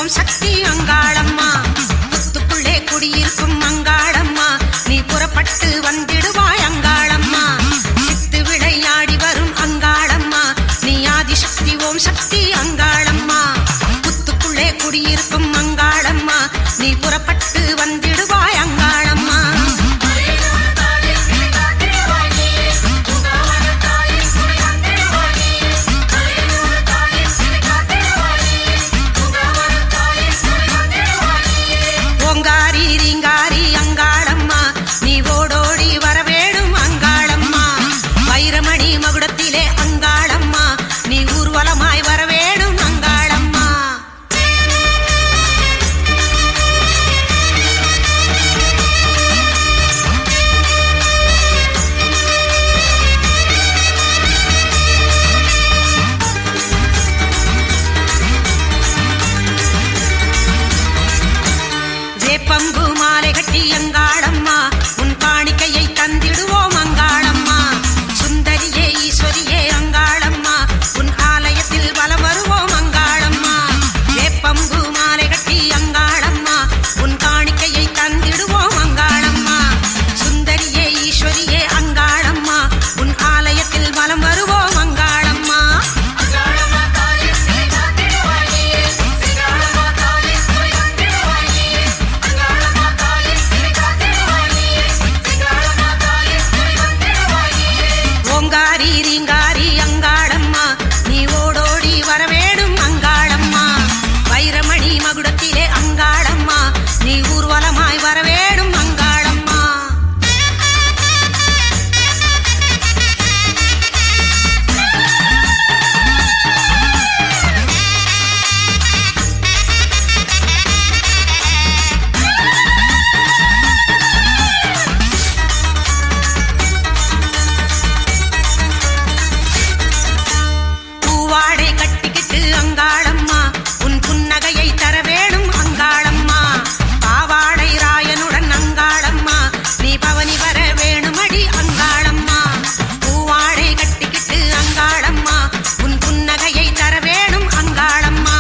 ஓம் சக்தி அங்காளம்மா. புத்துக்குள்ளே குடியிருக்கும் அங்காளம்மா, நீ புறப்பட்டு வந்திடுவாய் அங்காளம்மா. சித்து விளையாடி வரும் அங்காளம்மா, நீ ஆதிசக்தி ஓம் சக்தி அங்காளம்மா. புத்துக்குள்ளே குடியிருக்கும் அங்காளம்மா, நீ புறப்பட்டு வந்திடுவாய் அங்காளம்மா. ஓங்காரி ரீங்காரி அங்காளம்மா, நீ ஓடோடி வரவேணும் அங்காளம்மா. வைரமணி மகுடத்திலே அங்காளம்மா, நீ ஊர்வலமாய் வரவேணும் அங்காளம்மா. வேப்பம்பு மாலை கட்டி அங்காளம்மா, உன் காணிக்கையை தந்திடுவோம் அங்காளம்மா. சுந்தரியே ஈஸ்வரியே அங்காளம்மா, உன் ஆலயத்தில் வலம் வருவோம் அங்காளம்மா. வேப்பம்பு மாலை கட்டி அங்காளம்மா, உன் காணிக்கையை தந்திடுவோம் அங்காளம்மா. சுந்தரியே ஈஸ்வரியே அங்காளம்மா, உன் ஆலயத்தில் வலம் வருவோம் அங்காளம்மா. ஓங்காரி ரீங்காரி அங்காளம்மா, நீ ஓடோடி வரவேணும் அங்காளம்மா. வைரமணி மகுடத்திலே அங்காளம்மா, நீ ஊர்வலமாய் வரவேணும் அங்காளம்மா. பூவாடை கட்டிக்கிட்டு அங்காளம்மா, உன் புன்னகையை தர வேணும் அங்காளம்மா. பாவாடை ராயனுடன் அங்காளம்மா, நீ பவனி வர வேணுமடி அங்காளம்மா. பூவாடை கட்டிக்கிட்டு அங்காளம்மா, உன் புன்னகையை தர வேணும் அங்காளம்மா.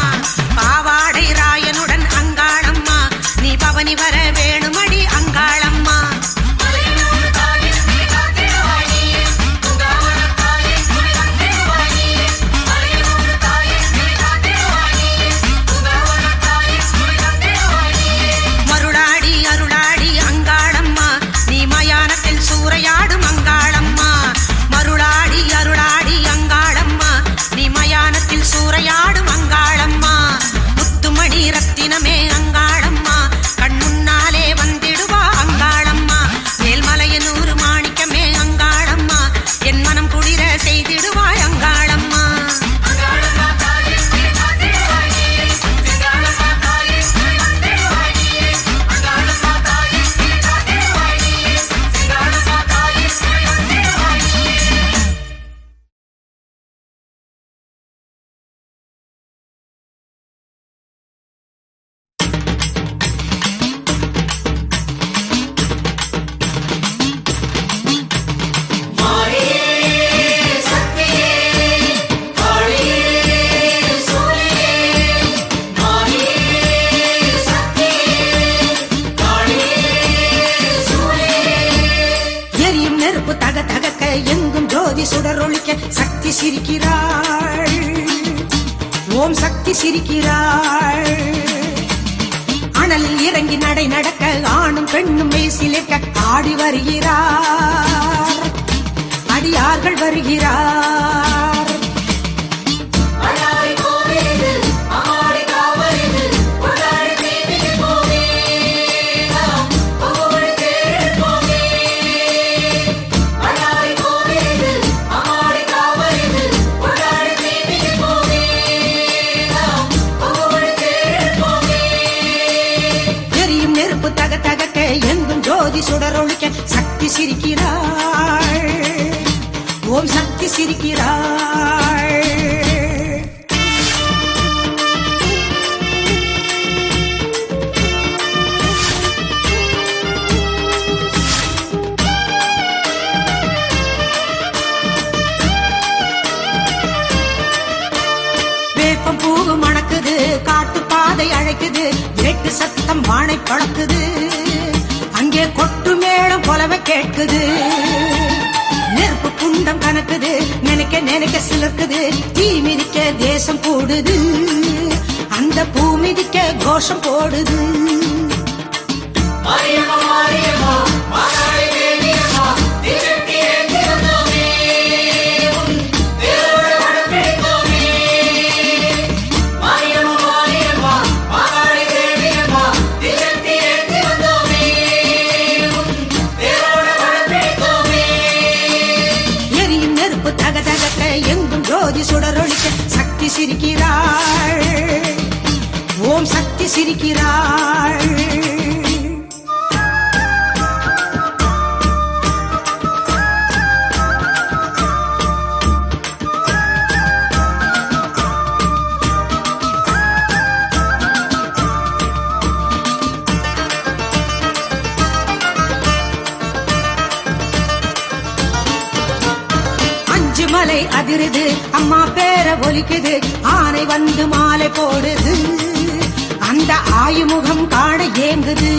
பாவாடை ராயனுடன் அங்காளம்மா, நீ பவனி வர வேணுமடி அங்காளம்மா. மருளாடி அருளாடி அங்காளம்மா, நீ மயானத்தில் சூறையாடும் அங்காளம்மா. மருளாடி அருளாடி அங்காளம்மா, நீ மயானத்தில் சூறையாடும் அங்காளம்மா. முத்துமணி ரத்தினமே அங்காளம்மா, கண் முன்னாலே வந்திடுவா அங்காளம்மா. மேல்மலையனூர் மாணிக்கமே அங்காளம்மா, என் மனம் குளிர செய்திடுவாய் அங்காளம்மா. எரியும் நெருப்பு தக தகக்க எங்கும் ஜோதி சுடரொளிக்க சக்தி சிரிக்கிறாள் ஓம் சக்தி சிரிக்கிறாள். அனலில் இறங்கி நடை நடக்க ஆணும் பெண்ணும் மேசிலிருக்க ஆடி வருகிறார், அடியார்கள் வருகிறார். எரியும் நெருப்பு தக தகக்க எங்கும் ஜோதி சுடரொளிக்க சக்தி சிரிக்கிறாள் ஓம் சக்தி சிரிக்கிறாள். வேப்பம் பூவு மணக்குது, காட்டு பாதை அழ அழைக்குது, வேட்டு சத்தம் வானை பழக்குது, அங்கே கொட்டு மேளம் போலவே கேட்குது. நெருப்பு குண்டம் கணக்குது, நினைக்க நினைக்க சிலர்க்குது, தீ மிதிக்க தேசம் கூடுது, அந்த பூ மிதிக்க கோஷம் போடுது. எரியும் நெருப்பு தக தகக்க எங்கும் ஜோதி சுடரொழிக்க சக்தி சிரிக்கிறாள், ஓம் சக்தி சிரிக்கிறாள். மலை அதிருது, அம்மா பேர ஒலிக்குது, ஆனை வந்து மாலை போடுது, அந்த ஆயுமுகம் காண ஏங்குது.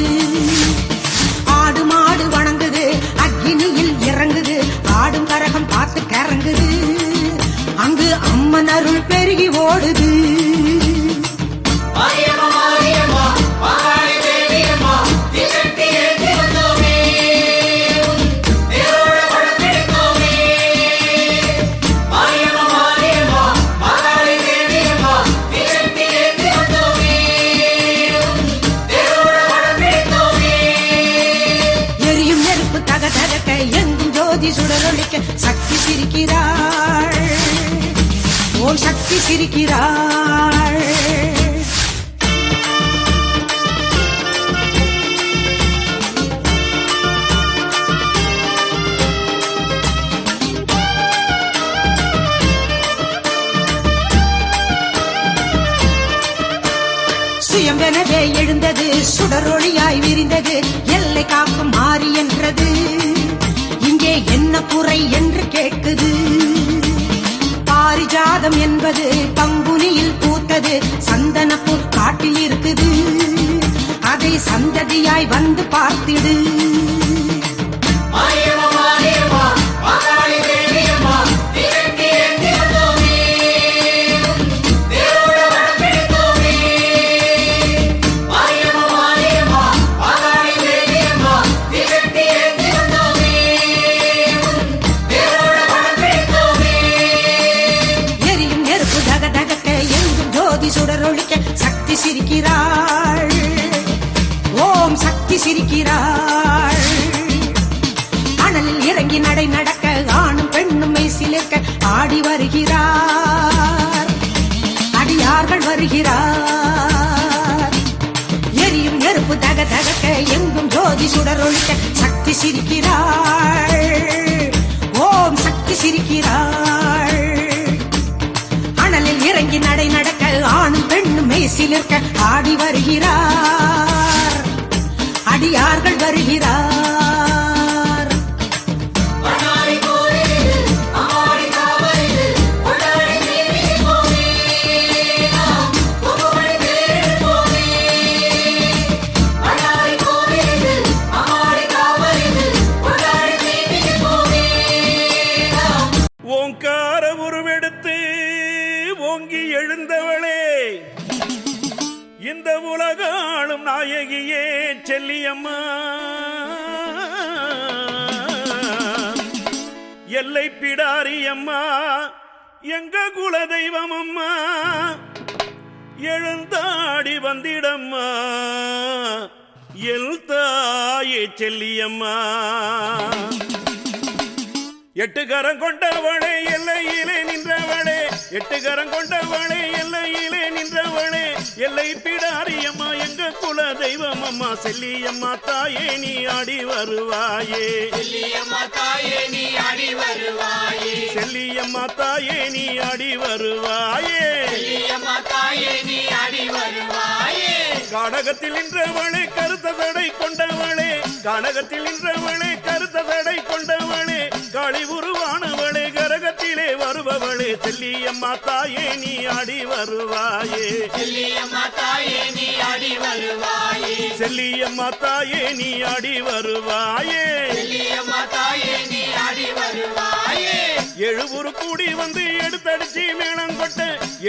ஆடு மாடு வணங்குது, அக்னியில் இறங்குது, ஆடும் கரகம் பார்த்து கறங்குது, அங்கு அம்மன் அருள் பெருகி ஓடுது. எங்கும் ஜோதி சுடரொழிக்க சக்தி சிரிக்கிறாள், ஓம் சக்தி சிரிக்கிறாள். சுயம்பெனவே எழுந்தது, சுடரொளியாய் விரிந்தது, எல்லை காக்கும் மாறி என்றது, இங்கே என்ன குறை என்று கேட்குது. பாரிஜாதம் என்பது பங்குனியில் பூத்தது, சந்தனப்பூ காட்டில் இருக்குது, அதை சந்ததியாய் வந்து பார்த்திடு. சுடரொழிக்க சக்தி சிரிக்கிறாள், ஓம் சக்தி சிரிக்கிறாள். அனலில் இறங்கி நடை நடக்க ஆணும் பெண்ணும் மெய்சிலிருக்க ஆடி வருகிறார், அடியார்கள் வருகிறார். எரியும் நெருப்பு தக தகக்க எங்கும் ஜோதி சுடரொழிக்க சக்தி சிரிக்கிறாள், ஓம் சக்தி சிரிக்கிறாள். அனலில் இறங்கி நடை நடக்க ஆணும் பெண்ணும் மெய்சிலிருக்க ஆடி வருகிறார், அடியார்கள் வருகிறார். ஓங்கார உருவெடுத்து ஓங்கி எழுந்தவளே, இந்த உலகாளும் நாயகியே செல்லியம்மா, எல்லை பிடாரியம்மா, எங்க குல தெய்வம் அம்மா, எழுந்தாடி வந்திடம்மா, எல் தாயே செல்லியம்மா. எட்டு கரம் கொண்டவளே எல்லையிலே நின்றவளே, எட்டு கரம் கொண்டவளே எல்லையிலே நின்றவளே, எல்லை பிடாரியம்மா, எங்க குல தெய்வம் அம்மா, செல்லியம்மா தாயே நீ ஆடி வருவாயே, செல்லியம்மா தாயே நீ ஆடி வருவாயே, செல்லியம்மா தாயே நீ ஆடி வருவாயே, செல்லியம்மா தாயே நீ ஆடி வருவாயே. கானகத்தில் நின்றவளே கருத்த சடை கொண்டவளே கானகத்தில் நின்றவளே கருத்த சடை கொண்டவளே காளி உருவானவளே கரகத்திலே வருபவளே செல்லியம்மா தாயே நீ ஆடி வருவாயே செல்லியம்மா தாயே நீ ஆடி வருவாயே செல்லியம்மா தாயே நீ ஆடி வருவாயே செல்லியம்மா தாயே நீ ஆடி வருவாயே எழுபுரு கூடி வந்து எடுத்தடிச்சு மேளங்கொட்ட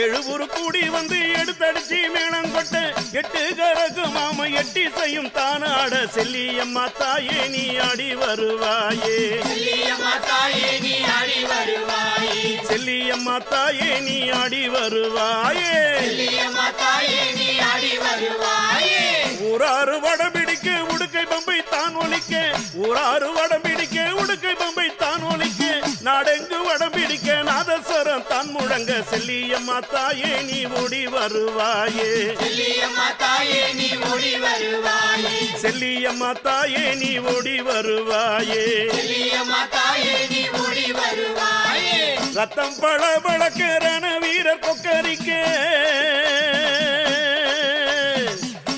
எழுபுரு கூடி வந்து எடுத்தடிச்சு மேளங்கொட்ட எட்டு கரகு மாம எட்டி செய்யும் தானாட செல்லியம்மா தாயே நீ ஆடி வருவாயே செல்லியம்மா தாயே நீ ஆடி வருவாயே செல்லியம்மா தாயே நீ ஆடி வருவாயே செல்லியம்மா தாயே நீ ஆடி வருவாயே ஊராறு வடம் பிடிக்க உடுக்கை பம்பை தான் ஒலிக்க ஊராறு வடம் பிடிக்க உடுக்கை பம்பை தான் ஒலிக்க நாடெங்கு வடம் பிடிக்க நாதஸ்வரம் தான் முழங்க செல்லியம்மா தாயே நீ ஓடி வருவாயே செல்லியம்மா தாயே நீ ஓடி வருவாயே செல்லியம்மா தாயே நீ ஓடி வருவாயே செல்லியம்மா தாயே நீ ஓடி வருவாயே ரத்தம் பழ பழக்கரண வீரர் கொக்கரிக்க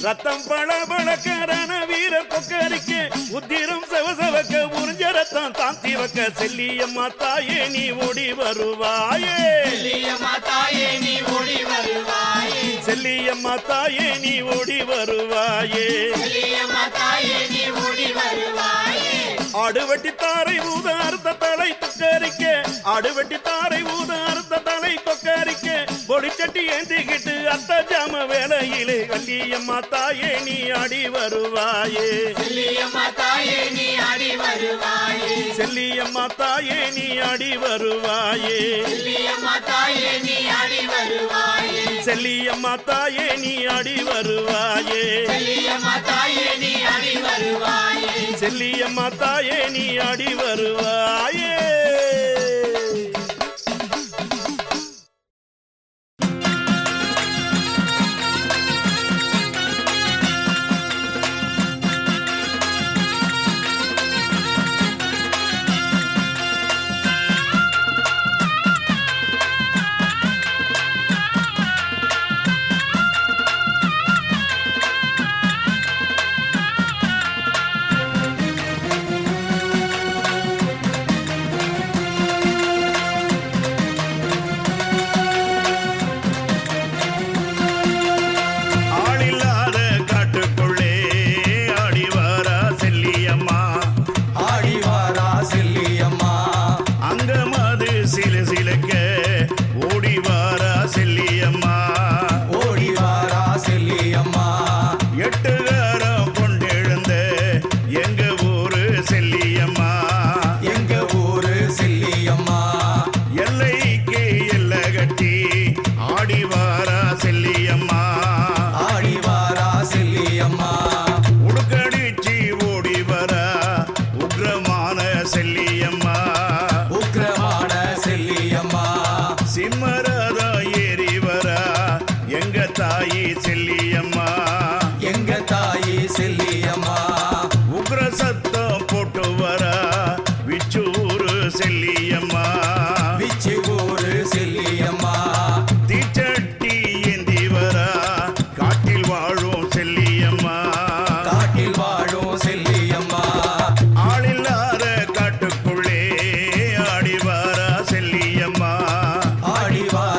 ரத்தம் பழ பழக்கரண வீரர் கொக்கரிக்க உத்திரம் செவசவக்க உறிஞ்ச ரத்தம் தான் தீவக்க செல்லியம்மா தாயே நீ ஓடி வருவாயே செல்லியம்மா தாயே நீ ஓடி வருவாயே செல்லியம்மா தாயே நீ ஓடி வருவாயே செல்லியம்மா தாயே நீ ஓடி வருவாயே ஆடுவெட்டி தாரை ஊத அறுத்த தலை கொக்கரிக்க ஆடுவெட்டி தாரை ஊத அறுத்த தலை கொக்கரிக்க பொடிச்சட்டி ஏந்திக்கிட்டு அத்த ஜாம வேலையிலே கல்லியம்மா தாயே நீ ஆடி வருவாயே செல்லியம்மா தாயே நீ ஆடி வருவாயே செல்லியம்மா தாயே நீ ஆடி வருவாயே செல்லியம்மா தாயே நீ ஆடி வருவாயே செல்லியம்மா தாயே நீ ஆடி வருவாயே செல்லியம்மா தாயே நீ ஆடி வருவாயே செல்லியம்மா தாயே நீ ஆடி வருவாயே ஆடி வா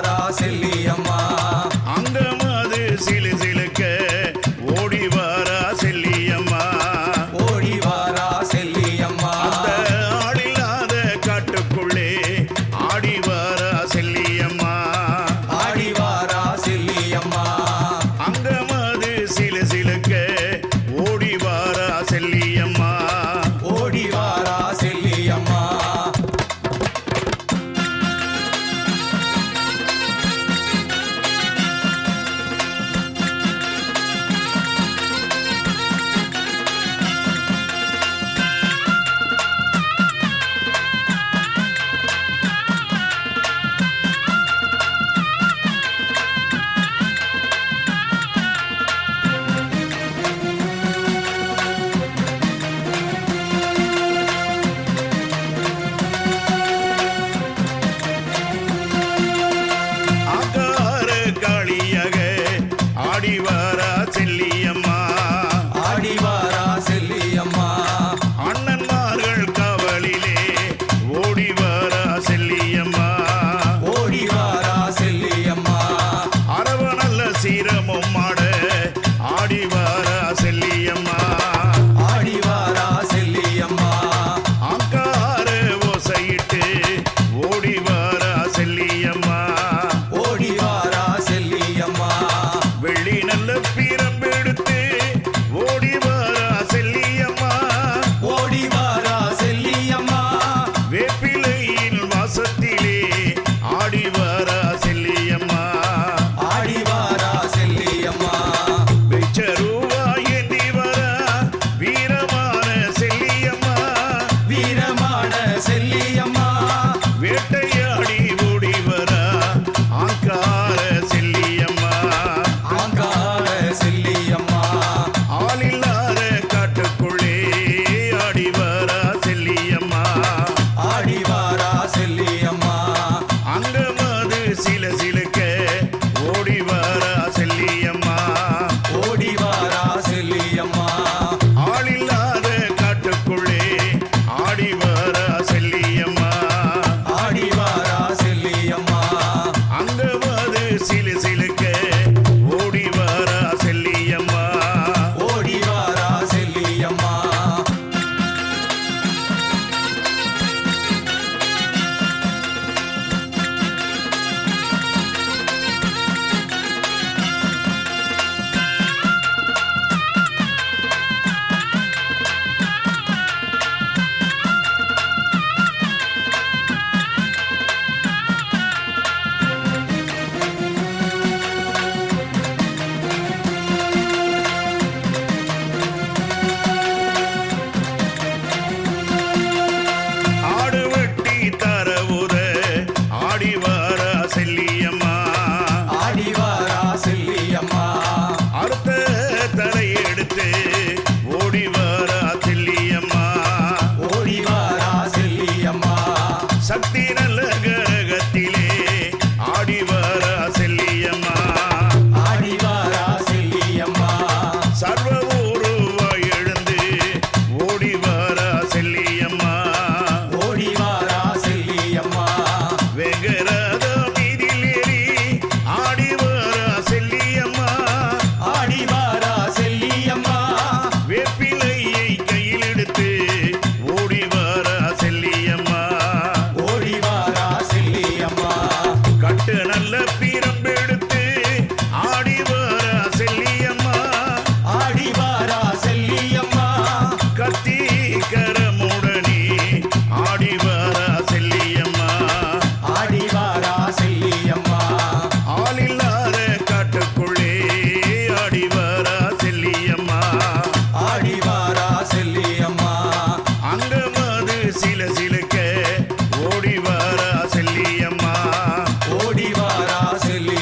நல்ல பீரம்பெடுத்து ஆடி வரா செல்லியம்மா ஆடிவாரா செல்லியம்மா கத்தி கரமுடனே ஆடி வரா செல்லியம்மா ஆடிவாரா செல்லியம்மா ஆளில்லாத காட்டுக்குள்ளே ஆடி வரா செல்லியம்மா ஆடிவாரா செல்லியம்மா அங்கமாது சில சிலுக்க ஓடி வரா செல்லியம்மா ஓடிவாரா செல்லியம்மா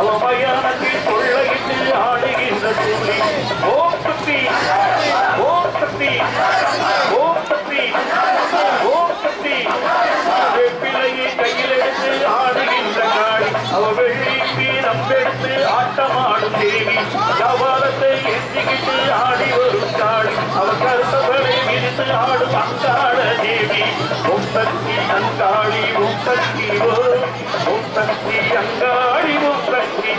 அவமயானத்தில் கொள்ளையிட்டு ஆடுகின்ற சூழி ஓம் சக்தி ஓம் சக்தி ஓம் சக்தி ஓம் சக்தி பிள்ளையை கையில் எடுத்து ஆடுகின்ற காளி அவ வெள்ளிக்கு நம்பெடுத்து ஆட்டமாடும் தேவி ஜவாலத்தை எஞ்சிக்கிட்டு ஆடி வரும் காளி அவ கருத்தவளை விரித்து ஆடும் அங்காள தேவி ஓம் சக்தி அங்காளி ஓம் சக்தி ஓம் சக்தி அங்காளி ஓம் சக்தி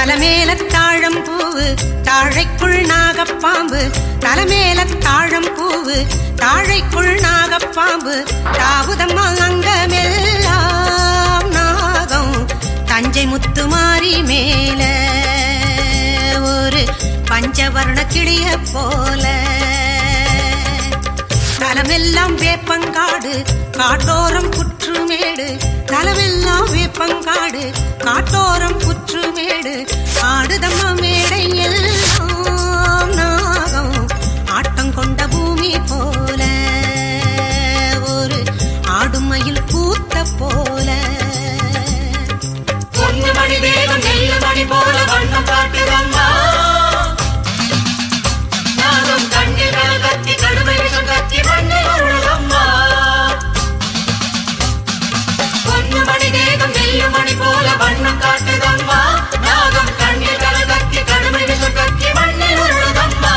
தலைமேல தாழம் பூவு தாழைக்குள் நாகப்பாம்பு தலைமேல தாழம் பூவு தாழைக்குள் நாகப்பாம்பு தாவுதம்மா அங்கமெல்லாம் நாகம் தஞ்சை முத்துமாரி மேல ஒரு பஞ்சவர்ண கிளிய போல தலமெல்லாம் வேப்பங்காடு காட்டோரம் புற்றுமேடு தலமெல்லாம் வேப்பங்காடு காட்டோரம் புற்றுமேடு ஆடுதம்மா மேடை எல்லாம் நாகம் ஆட்டம் கொண்ட பூமி போல ஒரு ஆடுமயில் பூத்த போல பொன்னு மணி தேகம் நெல்லு மணி போல வண்ணம் காட்டுதம்மா நானும் கண்ணில் கத்தி கடுமை விஷம் கத்தி மண்ணில் உருளம்மா பொன்னு மணி தேகம் நெல்லு மணி போல வண்ணம் காட்டுதம்மா நானும் கண்ணில் கத்தி கடுமை விஷம் கத்தி மண்ணில் உருளம்மா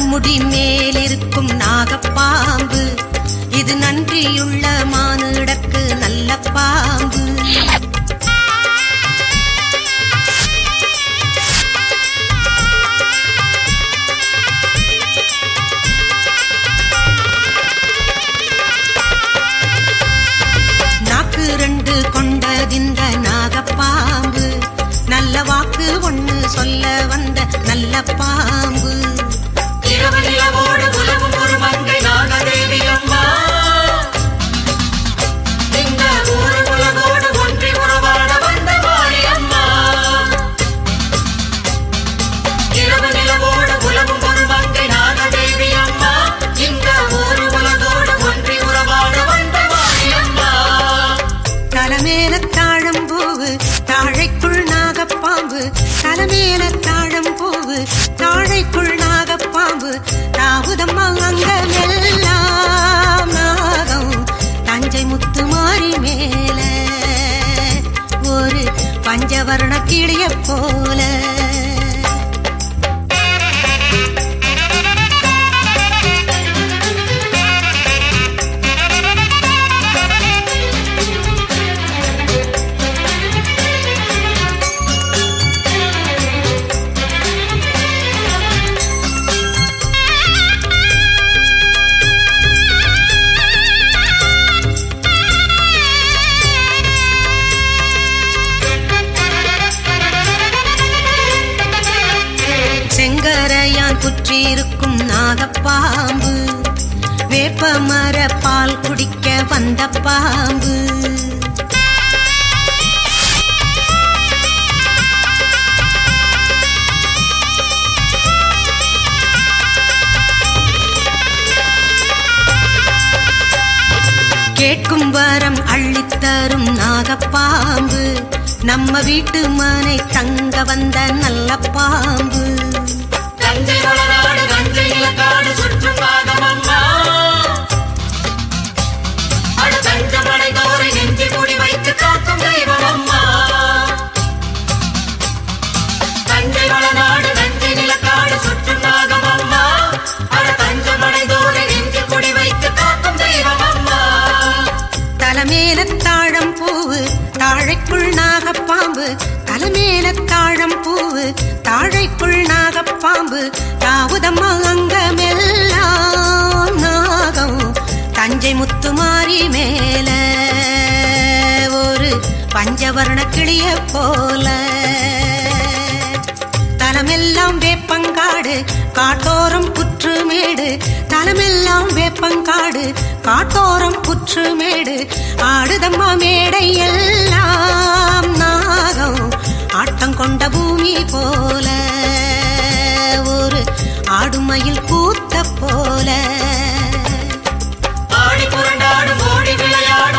முடி மேலிருக்கும் நாகப்பாம்பு இது நன்றியுள்ள மானிடற்கு நல்ல பாம்பு நாக்கு ரெண்டு கொண்டதிந்த நாகப்பாம்பு நல்ல வாக்கு ஒண்ணு சொல்ல வந்த நல்ல பாம்பு இரவனிலவோடு உலகும் ஒரு மங்கை நாகதேவி அம்மா இந்த ஊரு உலகோடு ஒன்றி உறவாட வந்த மாரி அம்மா இரவனிலவோடு உலகும் ஒரு மங்கை நாகதேவி அம்மா இந்த ஊரு உலகோடு ஒன்றி உறவாட வந்த மாரி அம்மா தலைமேல தாழம் பூவு தாழைக்குள் நாகப்பாம்பு தலைமேல தாழம் பூவு தாழைக்குள் நாகப்பாம்பு தாவுதம்மா அங்கமெல்லாம் நாகம் தஞ்சை முத்துமாரி மேல ஒரு பஞ்சவர்ண கிளிய போல செங்கரையான் புற்றிருக்கும் நாகப்பாம்பு வேப்பமர பால் குடிக்க வந்த பாம்பு கேட்கும் வரம் அள்ளித்தரும் நாகப்பாம்பு நம்ம வீட்டு மனை தங்க வந்த நல்ல பாம்பு தஞ்சை வளநாடு தஞ்சை நிலக்காடு சுற்றும் நாகமம்மா அட தஞ்சமடை தோரை நெஞ்சு குடி வைத்து காக்கும் தெய்வம் அம்மா தஞ்சை வளநாடு தஞ்சை நிலக்காடு சுற்றும் நாகமம்மா அட தஞ்சமடை தோரை நெஞ்சு குடி வைத்து காக்கும் தெய்வம் அம்மா தலைமேல தாழம் பூவு தாழைக்குள் நாகப்பாம்பு தலைமேல தாழம் பூவு தாழைக்குள் நாகப்பாம்பு தாவுதம்மா அங்கமெல்லாம் நாகம் தஞ்சை முத்துமாரி மேல ஒரு பஞ்சவர்ண கிளிய போல தலமெல்லாம் வேப்பங்காடு காட்டோரம் புற்றுமேடு தலமெல்லாம் வேப்பங்காடு காட்டோரம் புற்றுமேடு ஆடுதம்மா மேடை எல்லாம் நாகம் ஆட்டம் கொண்ட பூமி போல ஒரு ஆடுமயில் பூத்த போல ஆடி புரண்டாடும் ஓடி விளையாடும்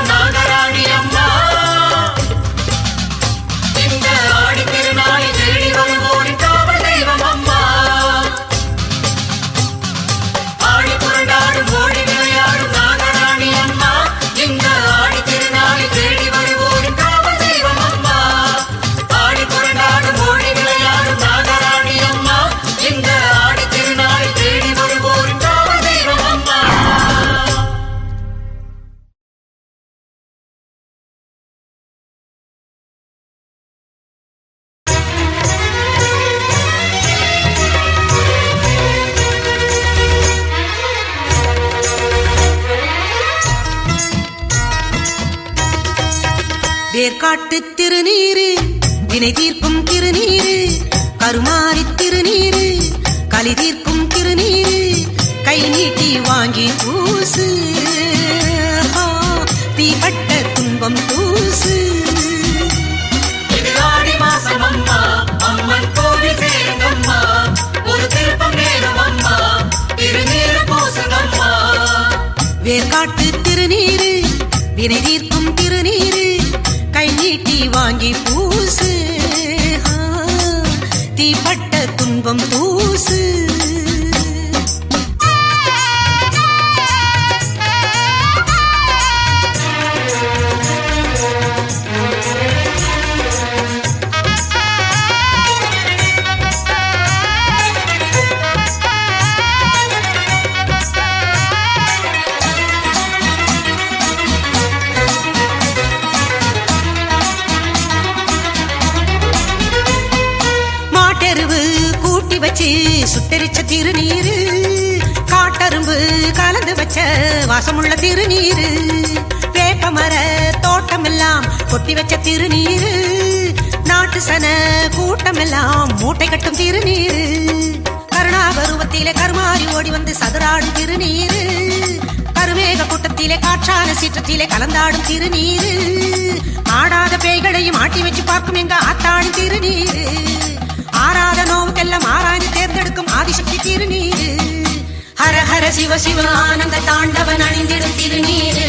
வேர்காட்டு திருநீரு வினை தீர்க்கும் திருநீரு கருமாரி திருநீரு களி தீர்க்கும் திருநீரு கை நீட்டி வாங்கி பூசு தீப்பட்ட துன்பம் தூசு இது ஆடி மாசம் அம்மா அம்மன் கோவில் சேருங்கம்மா ஒரு திருப்பம் நேரும் அம்மா திருநீரு பூசுங்கம்மா வேர்காட்டு திருநீரு வினை தீர்க்கும் திருநீரு கை நீட்டி வாங்கி பூசு தீப்பட்ட துன்பம் தூசு வச்சு சுட்டரிச்ச திருநீரு காட்டரும்பு கலந்து வச்ச வாசமுள்ள திருநீரு வேப்பமர தோட்டமெல்லாம் கொட்டி வச்ச திருநீரு நாட்டு சன கூட்டமெல்லாம் மூட்டை கட்டும் திருநீரு கருணாபருவத்திலே கருமாறி ஓடி வந்து சதுராடும் திருநீரு கருமேக கூட்டத்திலே காற்றான சீற்றத்திலே கலந்தாடும் திருநீரு ஆடாத பேய்களையும் ஆட்டி வச்சு பார்க்கும் எங்க ஆத்தாடும் திருநீரு ஆராத நோவுக்கெல்லாம் ஆராய்ந்து தேர்ந்தெடுக்கும் ஆதிசக்தி திருநீரு ஹர ஹர சிவ சிவ ஆனந்த தாண்டவன் அணிந்திடும் திருநீரு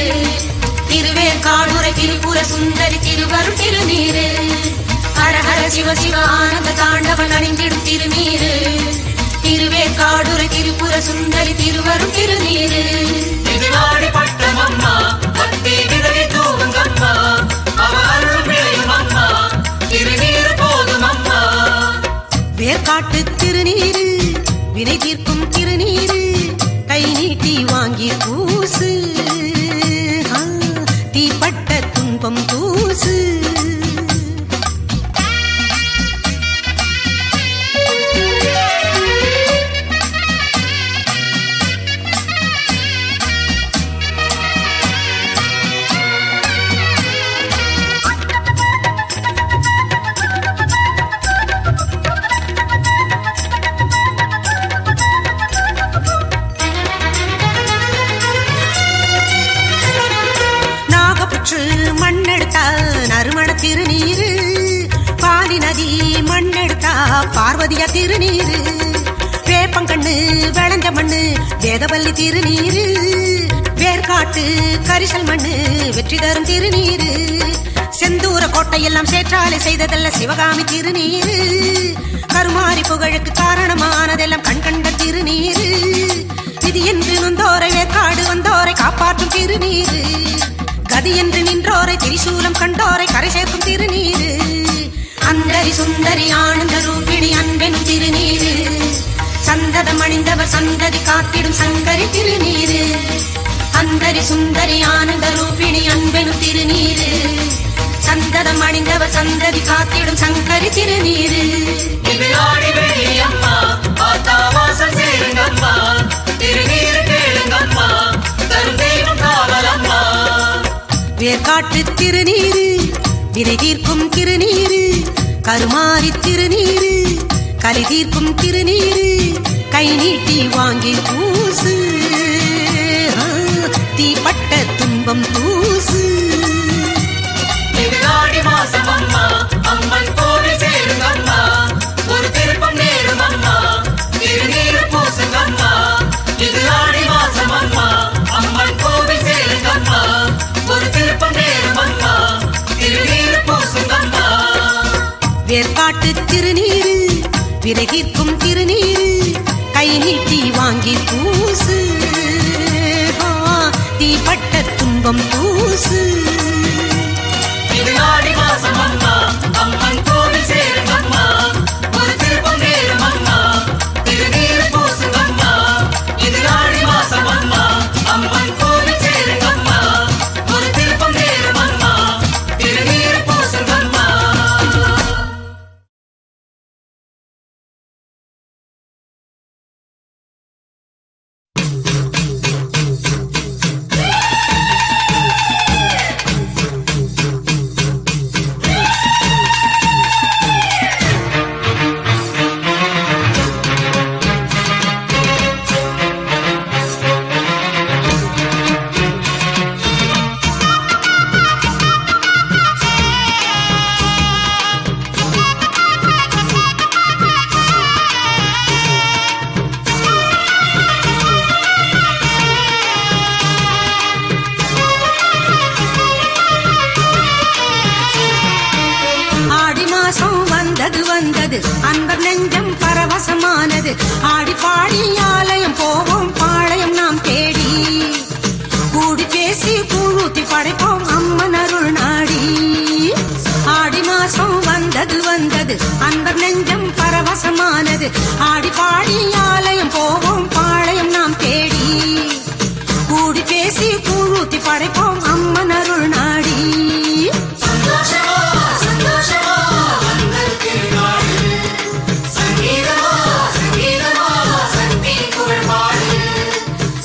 திருவேற்காடுரை திருப்புர சுந்தரி திருவரும் திருநீரு ஹர ஹர சிவ சிவ ஆனந்த தாண்டவன் அணிந்திடும் திருநீரு திருவேற்காடுரை திருப்புர சுந்தரி திருவரும் திருநீரு இது ஆடி பட்டம் அம்மா பக்தி விதவி தூவுங்கம்மா அவ அருள் விளையும் அம்மா திருநீரு போதும் அம்மா வேர்காட்டு திருநீரு வினை தீர்க்கும் திருநீரு கை நீட்டி வாங்கி பூசு தீப்பட்ட துன்பம் தூசு மண்ணெடுத்தா நறுமண திருநீரு பாலி நதி மண்ணெடுத்தா பார்வதியா திருநீரு வேப்பங்கண்ணு விளைஞ்ச மண்ணு வேதவல்லி திருநீரு வேர்காட்டு கரிசல் மண்ணு வெற்றி தரும் திருநீரு செந்தூர கோட்டையெல்லாம் சேற்றாலை செய்ததல்ல சிவகாமி திருநீரு கருமாரி புகழுக்கு காரணமானதெல்லாம் கண்கண்ட திருநீரு விதி என்று நொந்தோரை வேர்காடு வந்தோரை காப்பாற்றும் திருநீரு கதி என்று நின்றோரை திரிசூலம் கண்டோரை கரை சேர்க்கும் திருநீரு அந்தரி சுந்தரி ஆனந்த ரூபிணி அன்பென் திருநீரு சந்ததம் அணிந்தவர் சந்ததி காத்திடும் சங்கரி திருநீரு அந்தரி சுந்தரி ஆனந்த ரூபிணி அன்பெனும் திருநீரு சந்ததம் அணிந்தவர் சந்ததி காத்திடும் சங்கரி திருநீரு இது ஆடி வெள்ளி அம்மா ஆத்தா வாசல் சேருங்கம்மா திருநீரு கேளுங்கம்மா தரும் தெய்வம் காவலம்மா வேர்காட்டு திருநீரு வினை தீர்க்கும் திருநீரு கருமாரி திருநீரு களி தீர்க்கும் திருநீரு கை நீட்டி வாங்கி பூசு தீப்பட்ட துன்பம் தூசு இது ஆடி மாசம் அம்மா அம்மன் கோவில் சேருங்கம்மா ஒரு திருப்பம் நேரும் அம்மா திருநீரு பூசுங்கம்மா இது ஆடி மாசம் அம்மா அம்மன் கோவில் சேருங்கம்மா ஒரு திருப்பம் நேரும் அம்மா திருநீரு பூசுங்கம்மா வேர்காட்டு திருநீரு வினை தீர்க்கும் திருநீரு கை நீட்டி வாங்கி பூசு தீப்பட்ட துன்பம் தூசு இது ஆடி மாசம் அம்மா அம்மன் கோவில் சேருங்கம்மா ஒரு திருப்பம் நேரும் அம்மா திருநீரு பூசுங்கம்மா இது ஆடி மாசம் அம்மா அம்மன் கோவில் சேருங்கம்மா ஒரு திருப்பம் நேரும் அம்மா திருநீரு பூசுங்கம்மா வந்தது அன்பர் நெஞ்சம் பரவசமானது ஆடி பாடி ஆலயம் போவோம் பாளையம் நாம் தேடி கூடி பேசி கூழூத்தி படைப்போம் அம்மன் அருள் நாடி ஆடி மாசம் வந்தது அன்பர் நெஞ்சம் பரவசமானது ஆடி பாடி ஆலயம் போவோம் பாளையம் நாம் தேடி கூடி பேசி கூழூத்தி படைப்போம் அம்மன் அருள் நாடி சந்தோஷமா சந்தோஷமா அன்பர் திருநாடு சங்கீதமா சங்கீதமா சக்தி புகழ் பாடு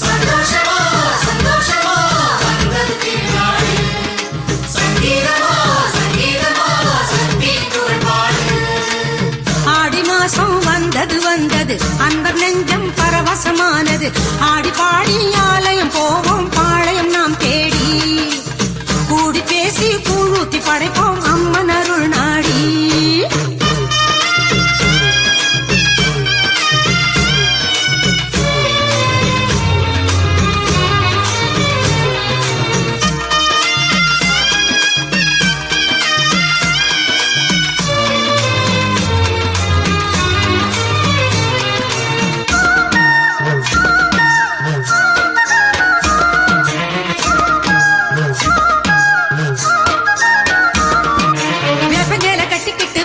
சந்தோஷமா சந்தோஷமா அன்பர் திருநாடு சங்கீதமா சங்கீதமா சக்தி புகழ் பாடு ஆடி மாசம் வந்தது அன்பர் நெஞ்சம் பரவசமானது ஆடி பாடி ஆலயம் போவோம் பாளையம் நாம் தேடி கூடி பேசி கூழூத்தி படைப்போம் அம்மன் அருள் நாடி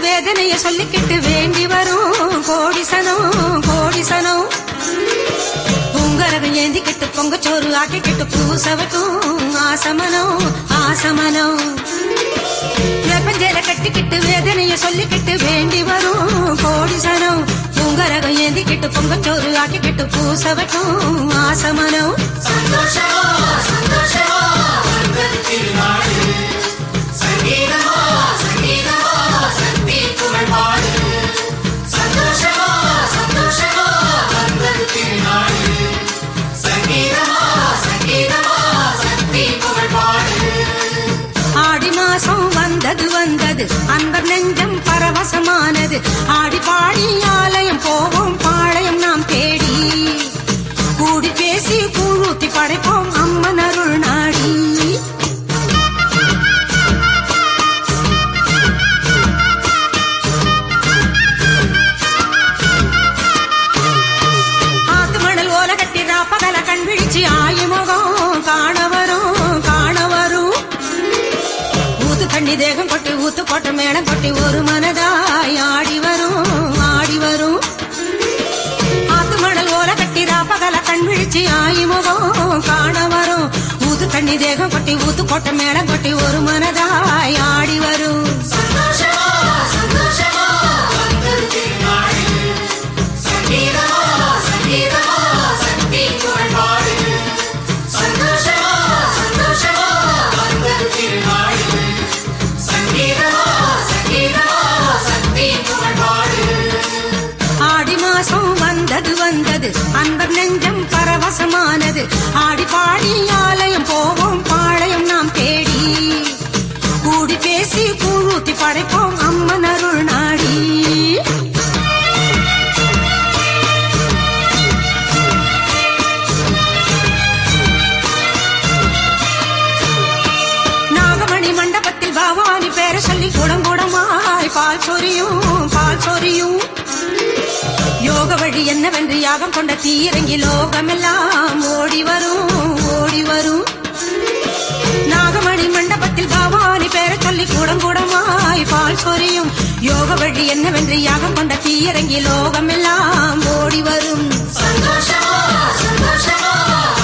வேதனைய சொல்லிக்கிட்டு வேண்டி வரும் கோடிசனம் பொங்கரகம் ஏந்திக்கிட்டு பொங்கச்சோறு ஆக்கிக்கிட்டு பூசவட்டும் ஆசமனம் வேப்பஞ்சேல கட்டிக்கிட்டு வேதனைய சொல்லிக்கிட்டு வேண்டி வரும் கோடிசனம் பொங்கரகம் ஏந்திக்கிட்டு பொங்கச்சோறு ஆக்கிக்கிட்டு பூசவட்டும் ஆசமனம் சந்தோஷமா சந்தோஷமா அன்பர் திருநாடு சங்கீதமா சங்கீதமா சக்தி புகழ் பாடு சந்தோஷமா சந்தோஷமா அன்பர் திருநாடு சங்கீதமா சங்கீதமா சக்தி புகழ் பாடு ஆடி மாசம் வந்தது அன்பர் நெஞ்சம் பரவசமானது ஆடி பாடி ஆலயம் போவோம் பாளையம் நாம் தேடி கூடி பேசி கூழூத்தி படைப்போம் அம்மன் அருள் நாடி ஆத்து மணல் ஓல கட்டி ராப்பகல கண் விழிச்சு ஆயுமுகம் காண வரும் ஊத்து தண்ணி தேகம் கொட்டி ஊத்து போட்ட மேளம் கொட்டி ஒரு மனதாய் ஆடி வரும் ஆத்து மணல் ஓல கட்டி ராப்பகல கண் விழிச்சு ஆயுமுகம் காண வரும் ஊத்து தண்ணி தேகம் கொட்டி ஊத்து போட்ட மேளம் கொட்டி ஒரு மனதாய் ஆடி வரும் சந்தோஷமா சந்தோஷமா அன்பர் திருநாடு சங்கீதமா சங்கீதமா சக்தி புகழ் பாடு சந்தோஷமா சந்தோஷமா அன்பர் திருநாடு சங்கீதமா சங்கீதமா சக்தி புகழ் பாடு ஆடி மாசம் வந்தது அன்பர் நெஞ்சம் பரவசமானது ஆடி பாடி ஆலயம் போவோம் பாளையம் நாம் தேடி கூடி பேசி கூழூத்தி படைப்போம் அம்மன் அருள் நாடி நாகமணி மண்டபத்தில் பவானி பேர சொல்லி குடங்குடமாய் பால் சொரியும் யோக வழி என்னவென்று யாகம் கொண்ட தீரங்கி லோகமெல்லாம் ஓடி வரும் நாகமணி மண்டபத்தில் பவானி பேர சொல்லி கூடமாய் பால் சொரியும் யோக வழி என்னவென்று யாகம் கொண்ட தீரங்கி லோகமெல்லாம் ஓடி வரும் சந்தோஷமா சந்தோஷமா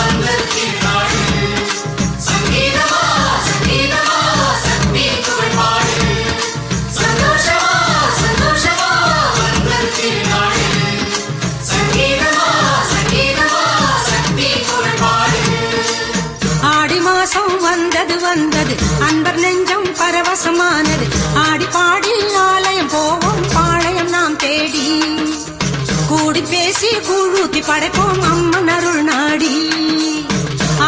அன்பர் திருநாடு சங்கீதமா சங்கீதமா சக்தி புகழ் பாடு சந்தோஷமா சந்தோஷமா அன்பர் திருநாடு சங்கீதமா சங்கீதமா சக்தி புகழ் பாடு ஆடி மாசம் வந்தது அன்பர் நெஞ்சம் பரவசமானது ஆடி பாடி ஆலயம் போவோம் பாளையம் நாம் தேடி கூடி பேசி கூழூத்தி படைப்போம் அம்மன் அருள் நாடி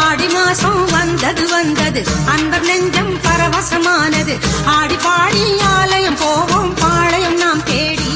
ஆடி மாசம் வந்தது அன்பர் நெஞ்சம் பரவசமானது ஆடி பாடி ஆலயம் போவோம் பாளையம் நாம் தேடி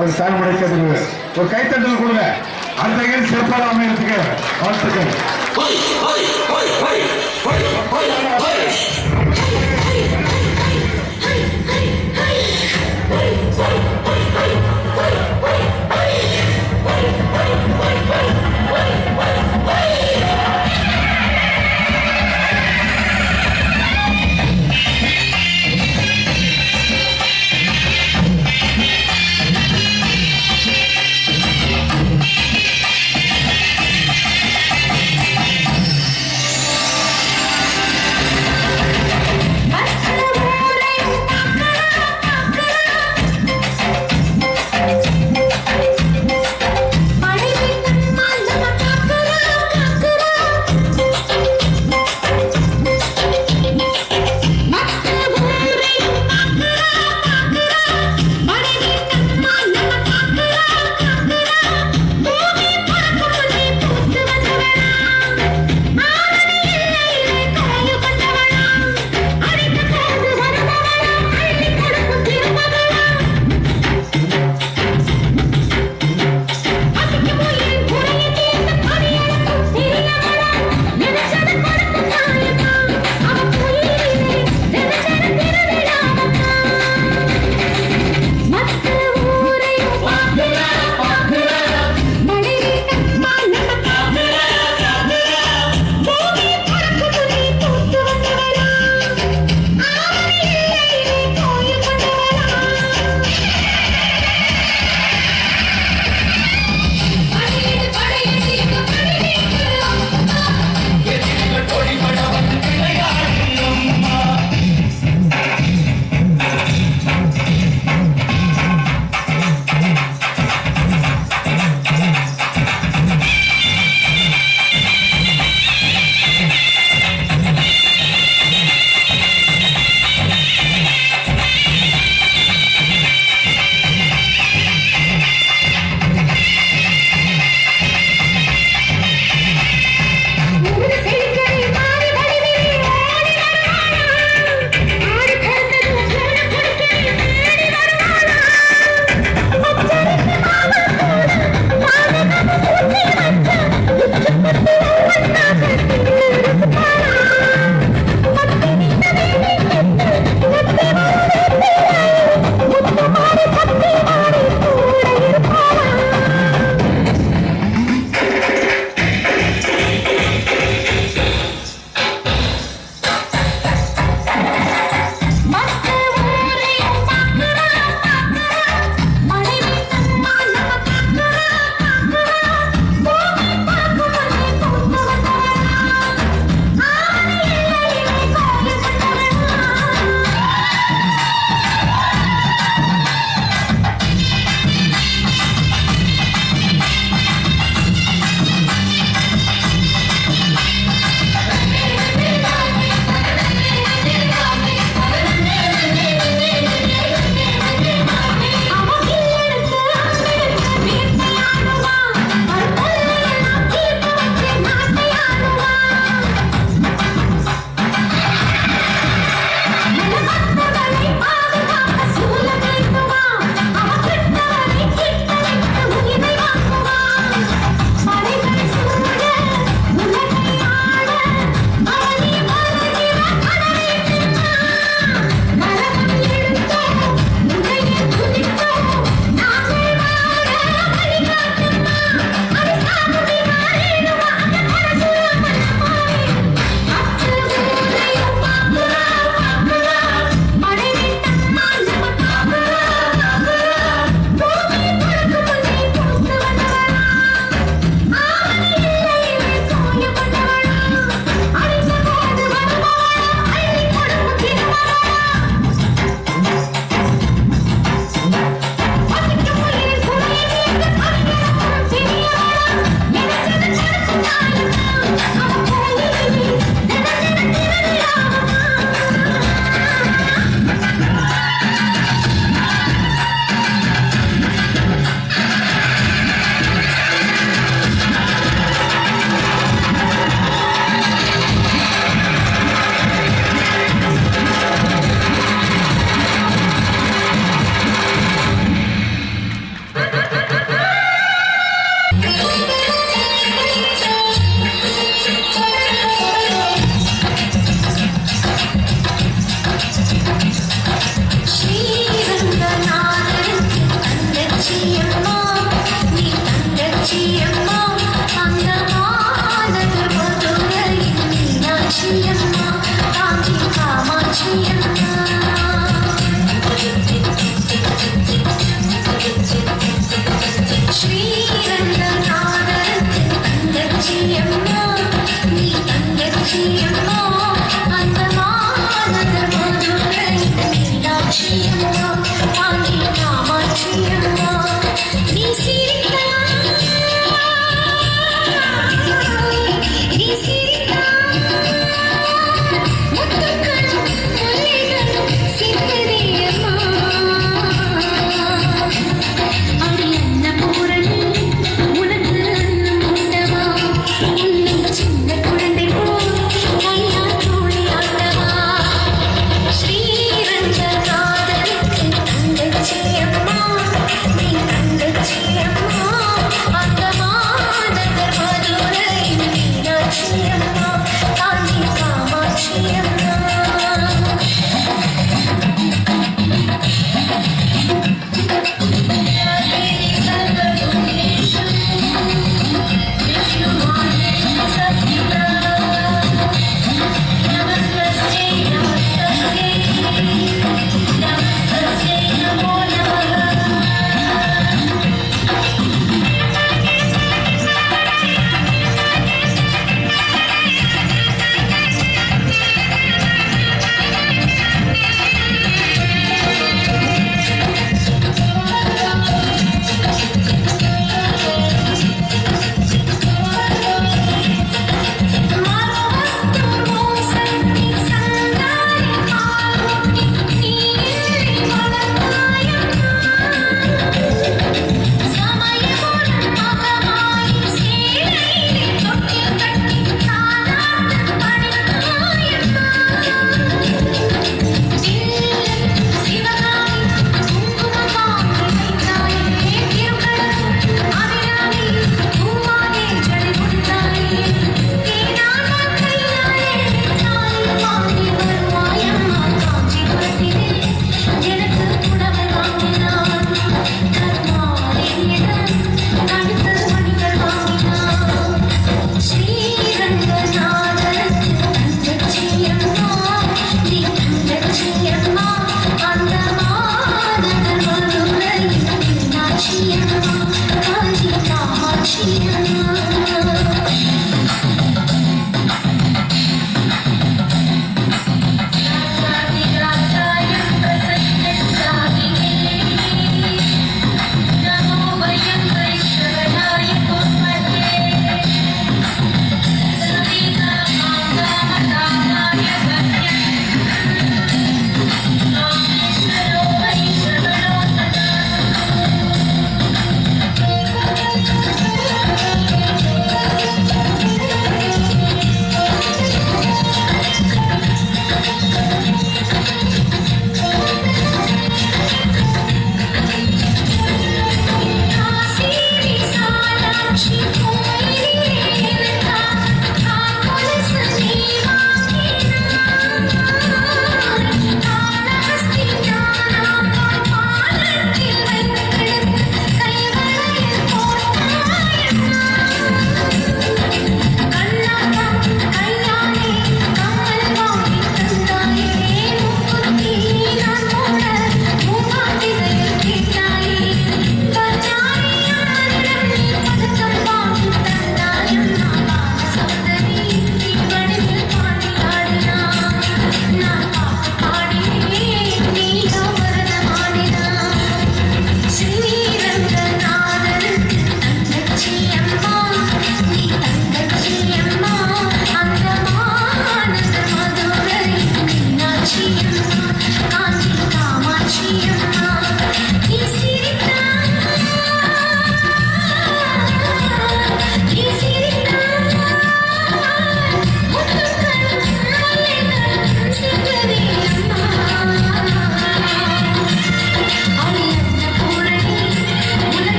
ஒரு சாகுபடி கேட்டு ஒரு கைத்தட்டல் கொடுங்க. அந்த கையில் சிறப்பாக அமையறதுக்கு வாழ்த்துக்கள்.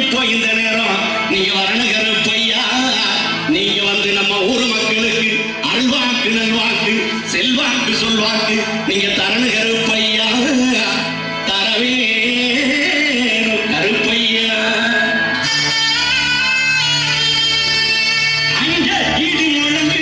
இப்போ இந்த நேரம் நீங்க வரணும் கருப்பையா. நீங்க வந்து நம்ம ஊர் மக்களுக்கு அல்வாக்கு நல்வாக்கு செல்வாக்கு சொல்வாக்கு நீங்க தரணும் கருப்பையா. தரவே கருப்பையா. அங்க இடி முழங்கு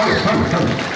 வாங்க